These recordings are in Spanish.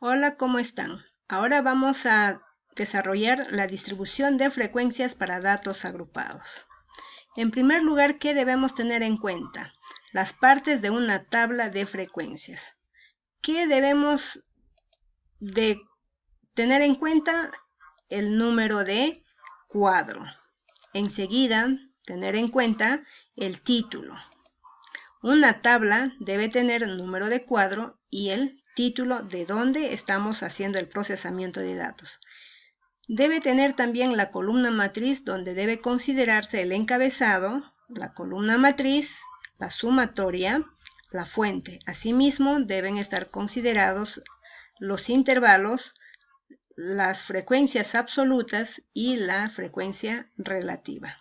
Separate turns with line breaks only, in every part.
Hola, ¿cómo están? Ahora vamos a desarrollar la distribución de frecuencias para datos agrupados. En primer lugar, ¿qué debemos tener en cuenta? Las partes de una tabla de frecuencias. ¿Qué debemos de tener en cuenta? El número de cuadro. Enseguida, tener en cuenta el título. Una tabla debe tener el número de cuadro y el título de dónde estamos haciendo el procesamiento de datos. Debe tener también la columna matriz donde debe considerarse el encabezado, la columna matriz, la sumatoria, la fuente. Asimismo, deben estar considerados los intervalos, las frecuencias absolutas y la frecuencia relativa.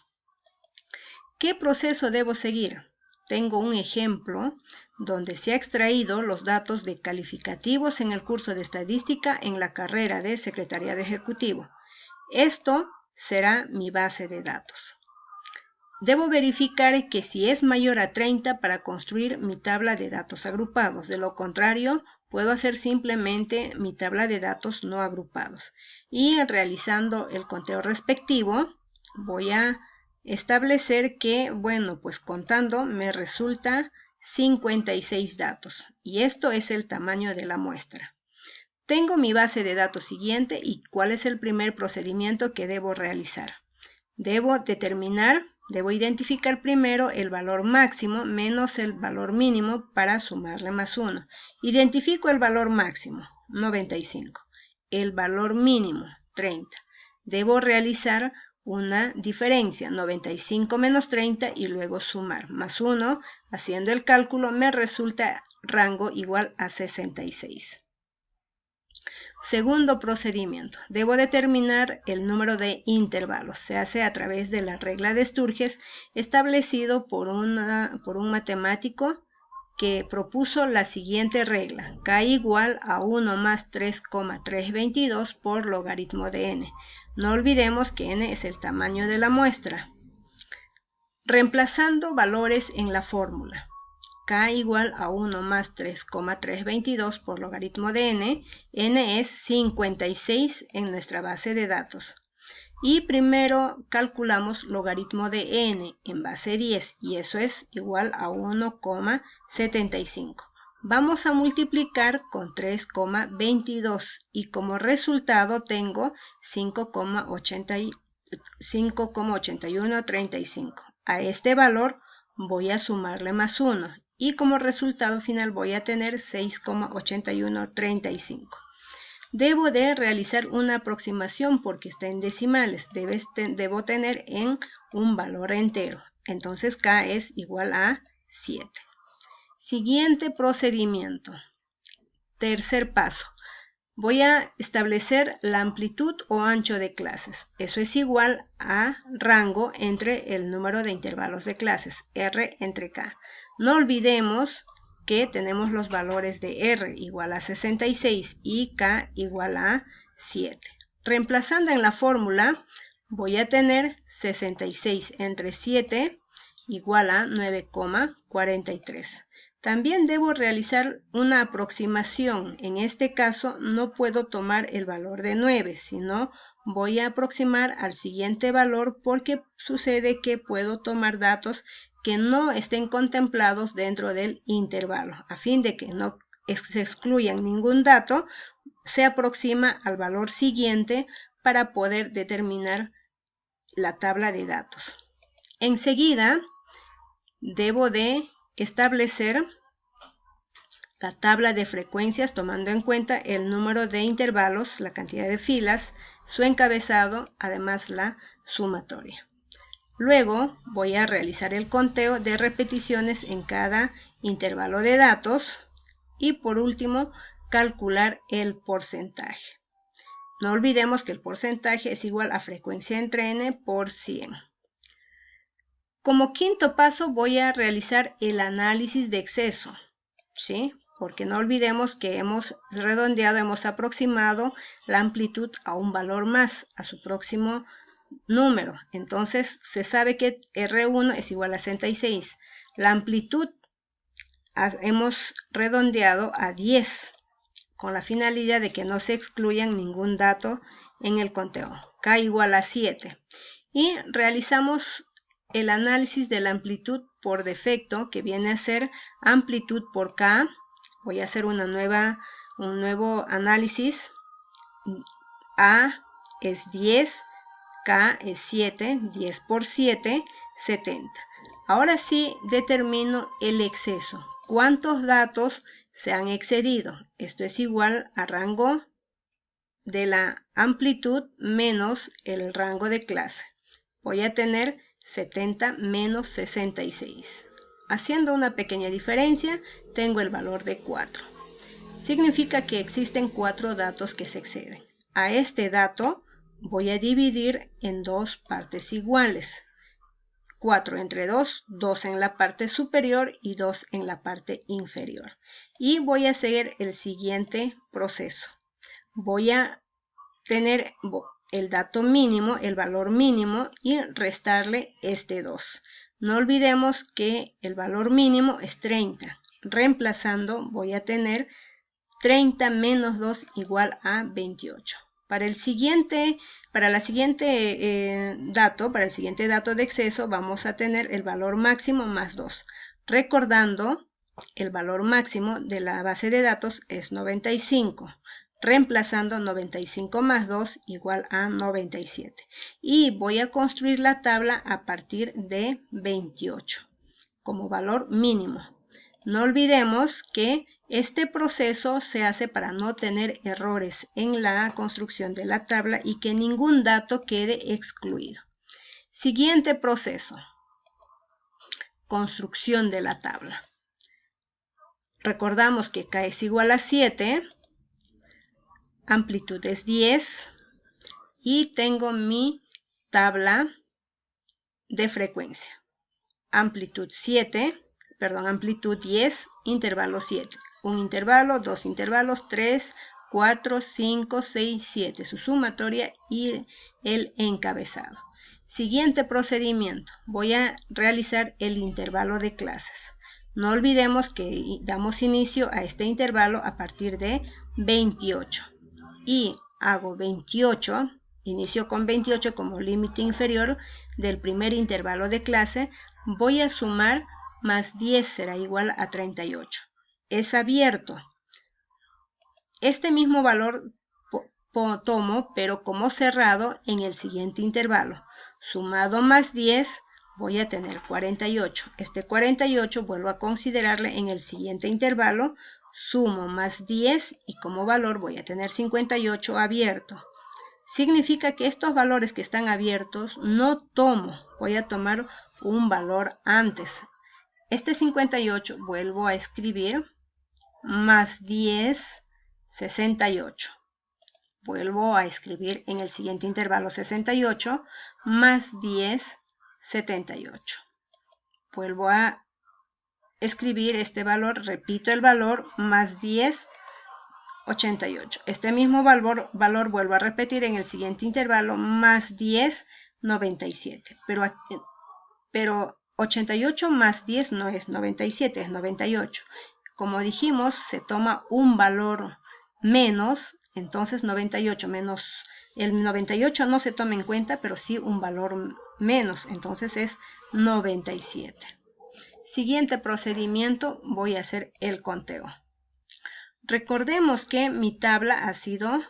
¿Qué proceso debo seguir? Tengo un ejemplo donde se ha extraído los datos de calificativos en el curso de estadística en la carrera de secretariado ejecutivo. Esto será mi base de datos. Debo verificar que si es mayor a 30 para construir mi tabla de datos agrupados. De lo contrario, puedo hacer simplemente mi tabla de datos no agrupados. Y realizando el conteo respectivo, voy a establecer que, pues contando me resulta 56 datos. Y esto es el tamaño de la muestra. Tengo mi base de datos siguiente y ¿cuál es el primer procedimiento que debo realizar? Debo identificar primero el valor máximo menos el valor mínimo para sumarle más 1. Identifico el valor máximo, 95. El valor mínimo, 30. Debo realizar una diferencia, 95 menos 30 y luego sumar, más 1. Haciendo el cálculo me resulta rango igual a 66. Segundo procedimiento, debo determinar el número de intervalos. Se hace a través de la regla de Sturges establecido por un matemático que propuso la siguiente regla: k igual a 1 más 3,322 por logaritmo de n. No olvidemos que n es el tamaño de la muestra. Reemplazando valores en la fórmula. K igual a 1 más 3,322 por logaritmo de n. N es 56 en nuestra base de datos. Y primero calculamos logaritmo de n en base 10 y eso es igual a 1,75. Vamos a multiplicar con 3,22 y como resultado tengo 5,8135. A este valor voy a sumarle más 1 y como resultado final voy a tener 6,8135. Debo de realizar una aproximación porque está en decimales. Debo tener en un valor entero. Entonces K es igual a 7. Siguiente procedimiento. Tercer paso. Voy a establecer la amplitud o ancho de clases. Eso es igual a rango entre el número de intervalos de clases, R entre K. No olvidemos que tenemos los valores de R igual a 66 y K igual a 7. Reemplazando en la fórmula, voy a tener 66 entre 7 igual a 9,43. También debo realizar una aproximación. En este caso no puedo tomar el valor de 9, sino voy a aproximar al siguiente valor porque sucede que puedo tomar datos que no estén contemplados dentro del intervalo. A fin de que no se excluyan ningún dato, se aproxima al valor siguiente para poder determinar la tabla de datos. Enseguida debo de establecer la tabla de frecuencias tomando en cuenta el número de intervalos, la cantidad de filas, su encabezado, además la sumatoria. Luego voy a realizar el conteo de repeticiones en cada intervalo de datos y por último calcular el porcentaje. No olvidemos que el porcentaje es igual a frecuencia entre n por 100. Como quinto paso voy a realizar el análisis de exceso, ¿sí? Porque no olvidemos que hemos redondeado, hemos aproximado la amplitud a un valor más, a su próximo número. Entonces se sabe que R1 es igual a 66. La amplitud hemos redondeado a 10. con la finalidad de que no se excluyan ningún dato en el conteo. K igual a 7. Y realizamos el análisis de la amplitud por defecto, que viene a ser amplitud por K. Voy a hacer un nuevo análisis. A es 10, K es 7, 10 por 7, 70. Ahora sí determino el exceso. ¿Cuántos datos se han excedido? Esto es igual a rango de la amplitud menos el rango de clase. Voy a tener 70 menos 66. Haciendo una pequeña diferencia, tengo el valor de 4. Significa que existen 4 datos que se exceden. A este dato voy a dividir en 2 partes iguales. 4 entre 2, 2 en la parte superior y 2 en la parte inferior. Y voy a seguir el siguiente proceso. Voy a tener el dato mínimo, el valor mínimo, y restarle este 2. No olvidemos que el valor mínimo es 30. Reemplazando voy a tener 30 menos 2 igual a 28. Para el siguiente dato de exceso vamos a tener el valor máximo más 2. Recordando, el valor máximo de la base de datos es 95. Reemplazando 95 más 2 igual a 97. Y voy a construir la tabla a partir de 28 como valor mínimo. No olvidemos que este proceso se hace para no tener errores en la construcción de la tabla y que ningún dato quede excluido. Siguiente proceso. Construcción de la tabla. Recordamos que K es igual a 7, amplitud es 10 y tengo mi tabla de frecuencia. Amplitud 10, intervalo 7. Un intervalo, 2 intervalos, 3, 4, 5, 6, 7. Su sumatoria y el encabezado. Siguiente procedimiento. Voy a realizar el intervalo de clases. No olvidemos que damos inicio a este intervalo a partir de 28. Y hago 28, inicio con 28 como límite inferior del primer intervalo de clase. Voy a sumar más 10 será igual a 38. Es abierto. Este mismo valor tomo, pero como cerrado en el siguiente intervalo. Sumado más 10, voy a tener 48. Este 48 vuelvo a considerarle en el siguiente intervalo. Sumo más 10 y como valor voy a tener 58 abierto. Significa que estos valores que están abiertos no tomo. Voy a tomar un valor antes. Este 58 vuelvo a escribir más 10, 68. Vuelvo a escribir en el siguiente intervalo 68 más 10, 78. Vuelvo a escribir este valor, repito el valor, más 10, 88. Este mismo valor vuelvo a repetir en el siguiente intervalo, más 10, 97. Pero 88 más 10 no es 97, es 98. Como dijimos, se toma un valor menos, entonces 98 menos, el 98 no se toma en cuenta, pero sí un valor menos, entonces es 97. Siguiente procedimiento, voy a hacer el conteo. Recordemos que mi tabla ha sido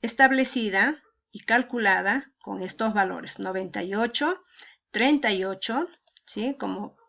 establecida y calculada con estos valores, 98, 38, ¿sí?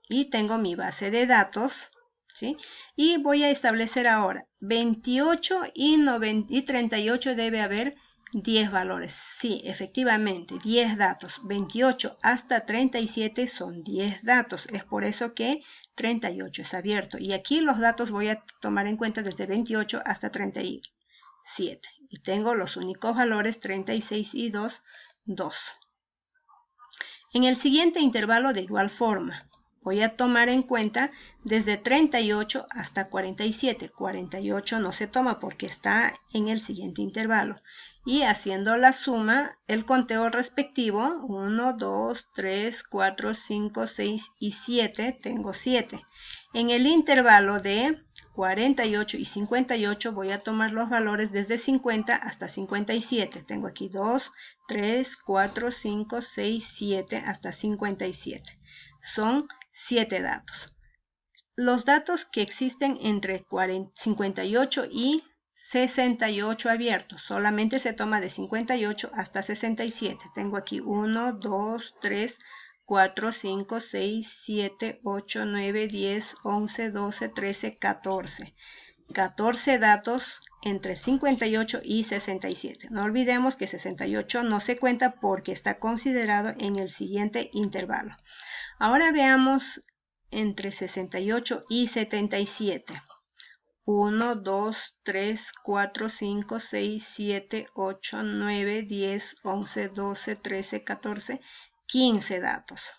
Y tengo mi base de datos, ¿sí? Y voy a establecer ahora 28 y 38 debe haber 10 valores. Sí, efectivamente, 10 datos. 28 hasta 37 son 10 datos. Es por eso que 38 es abierto. Y aquí los datos voy a tomar en cuenta desde 28 hasta 37. Y tengo los únicos valores 36 y 2, 2. En el siguiente intervalo de igual forma, voy a tomar en cuenta desde 38 hasta 47. 48 no se toma porque está en el siguiente intervalo. Y haciendo la suma, el conteo respectivo, 1, 2, 3, 4, 5, 6 y 7, tengo 7. En el intervalo de 48 y 58 voy a tomar los valores desde 50 hasta 57. Tengo aquí 2, 3, 4, 5, 6, 7 hasta 57. Son 7 datos. Los datos que existen entre 58 y 68 abiertos. Solamente se toma de 58 hasta 67. Tengo aquí 1, 2, 3, 4, 5, 6, 7, 8, 9, 10, 11, 12, 13, 14. 14 datos entre 58 y 67. No olvidemos que 68 no se cuenta porque está considerado en el siguiente intervalo. Ahora veamos entre 68 y 77. 1, 2, 3, 4, 5, 6, 7, 8, 9, 10, 11, 12, 13, 14, 15 datos.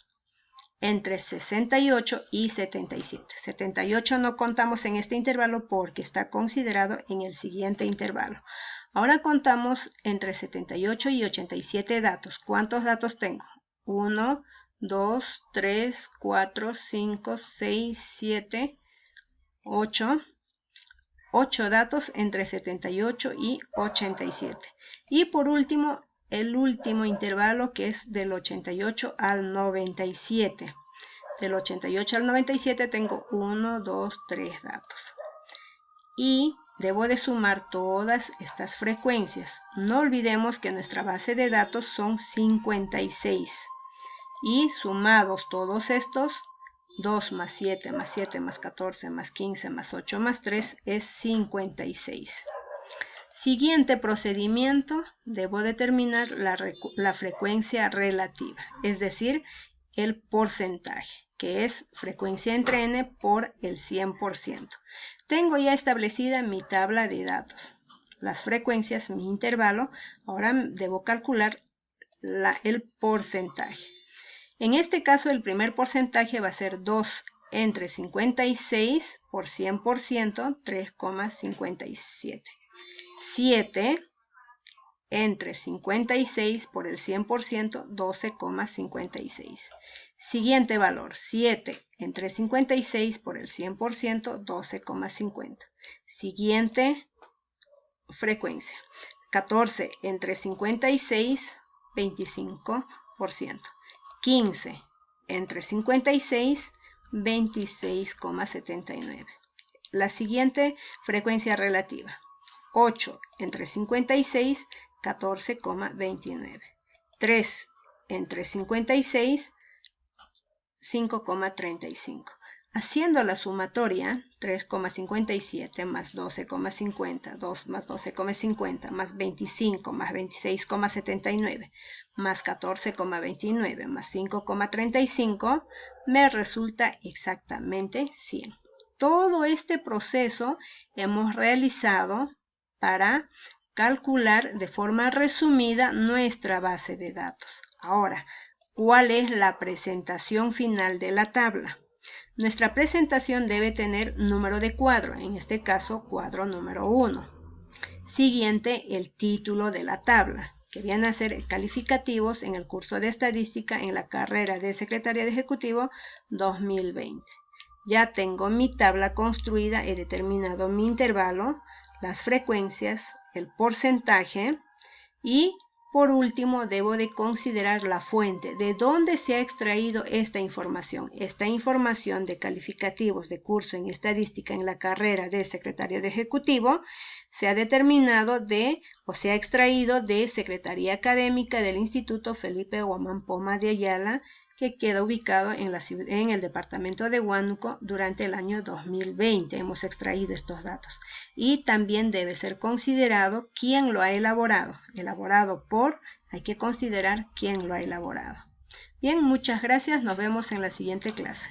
Entre 68 y 77. 78 no contamos en este intervalo porque está considerado en el siguiente intervalo. Ahora contamos entre 78 y 87 datos. ¿Cuántos datos tengo? 1, 2, 3, 4, 5, 6, 7, 8. 8 datos entre 78 y 87. Y por último, el último intervalo que es del 88 al 97. Del 88 al 97 tengo 1, 2, 3 datos. Y debo de sumar todas estas frecuencias. No olvidemos que nuestra base de datos son 56. Y sumados todos estos, 2 más 7 más 7 más 14 más 15 más 8 más 3 es 56. Siguiente procedimiento, debo determinar la frecuencia relativa, es decir, el porcentaje, que es frecuencia entre n por el 100%. Tengo ya establecida mi tabla de datos, las frecuencias, mi intervalo. Ahora debo calcular el porcentaje. En este caso, el primer porcentaje va a ser 2 entre 56 por 100%, 3,57. 7 entre 56 por el 100%, 12,56. Siguiente valor, 7 entre 56 por el 100%, 12,50. Siguiente frecuencia, 14 entre 56, 25%. 15 entre 56, 26,79. La siguiente frecuencia relativa, 8 entre 56, 14,29. 3 entre 56, 5,35. Haciendo la sumatoria, 3,57 más 12,50, 2 más 12,50, más 25, más 26,79, más 14,29, más 5,35, me resulta exactamente 100. Todo este proceso hemos realizado para calcular de forma resumida nuestra base de datos. Ahora, ¿cuál es la presentación final de la tabla? Nuestra presentación debe tener número de cuadro, en este caso cuadro número 1. Siguiente, el título de la tabla, que viene a ser calificativos en el curso de estadística en la carrera de Secretaría de Ejecutivo 2020. Ya tengo mi tabla construida, he determinado mi intervalo, las frecuencias, el porcentaje y por último, debo de considerar la fuente, de dónde se ha extraído esta información. Esta información de calificativos de curso en estadística en la carrera de Secretario de Ejecutivo se ha determinado se ha extraído de Secretaría Académica del Instituto Felipe Guamán Poma de Ayala, que queda ubicado en el departamento de Huánuco durante el año 2020. Hemos extraído estos datos. Y también debe ser considerado quién lo ha elaborado. Hay que considerar quién lo ha elaborado. Bien, muchas gracias. Nos vemos en la siguiente clase.